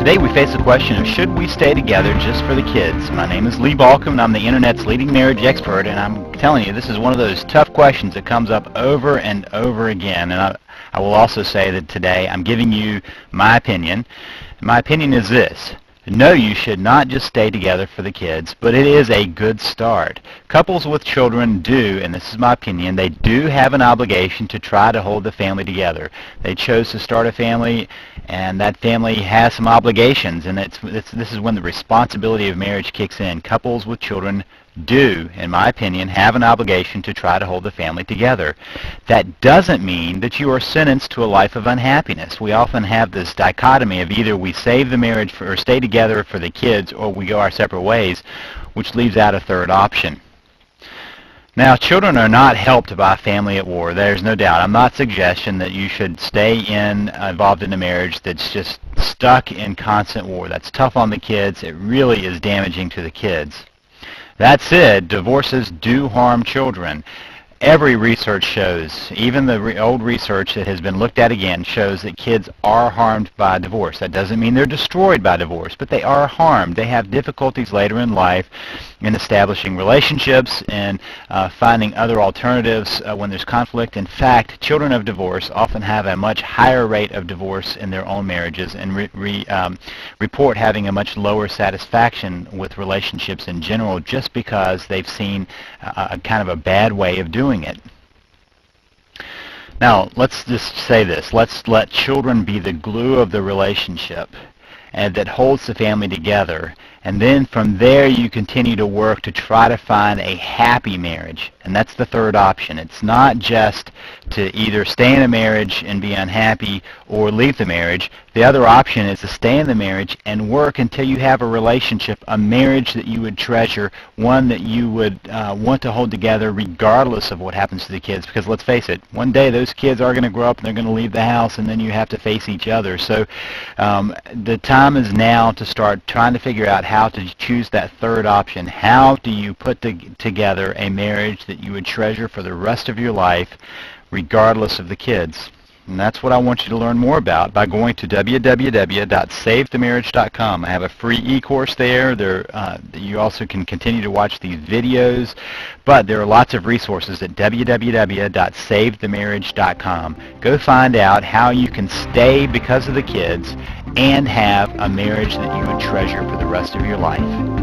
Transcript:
Today we face the question of should we stay together just for the kids? My name is Lee Balcom and I'm the Internet's leading marriage expert, and I'm telling you this is one of those tough questions that comes up over and over again. And I will also say that today I'm giving you my opinion. My opinion is this. No, you should not just stay together for the kids, but it is a good start. Couples with children do, and this is my opinion, they do have an obligation to try to hold the family together. They chose to start a family, and that family has some obligations, and this is when the responsibility of marriage kicks in. Couples with children do, in my opinion, have an obligation to try to hold the family together. That doesn't mean that you are sentenced to a life of unhappiness. We often have this dichotomy of either we save the marriage or stay together for the kids, or we go our separate ways, which leaves out a third option. Now, children are not helped by a family at war. There's no doubt. I'm not suggesting that you should stay involved in a marriage that's just stuck in constant war. That's tough on the kids. It really is damaging to the kids. That said, divorces do harm children. Every research shows, even the old research that has been looked at again, shows that kids are harmed by divorce. That doesn't mean they're destroyed by divorce, but they are harmed. They have difficulties later in life in establishing relationships and finding other alternatives when there's conflict. In fact, children of divorce often have a much higher rate of divorce in their own marriages and report having a much lower satisfaction with relationships in general, just because they've seen a kind of a bad way of doing it. Now, let's just say this. Let's let children be the glue of the relationship and that holds the family together. And then from there you continue to work to try to find a happy marriage. And that's the third option. It's not just to either stay in a marriage and be unhappy or leave the marriage. The other option is to stay in the marriage and work until you have a relationship, a marriage that you would treasure, one that you would want to hold together regardless of what happens to the kids. Because let's face it, one day those kids are going to grow up and they're going to leave the house, and then you have to face each other. So the time is now to start trying to figure out how to choose that third option. How do you put together a marriage that you would treasure for the rest of your life regardless of the kids? And that's what I want you to learn more about by going to www.savethemarriage.com. I have a free e-course there. You also can continue to watch these videos, but there are lots of resources at www.savethemarriage.com. Go find out how you can stay because of the kids and have a marriage that you would treasure for the rest of your life.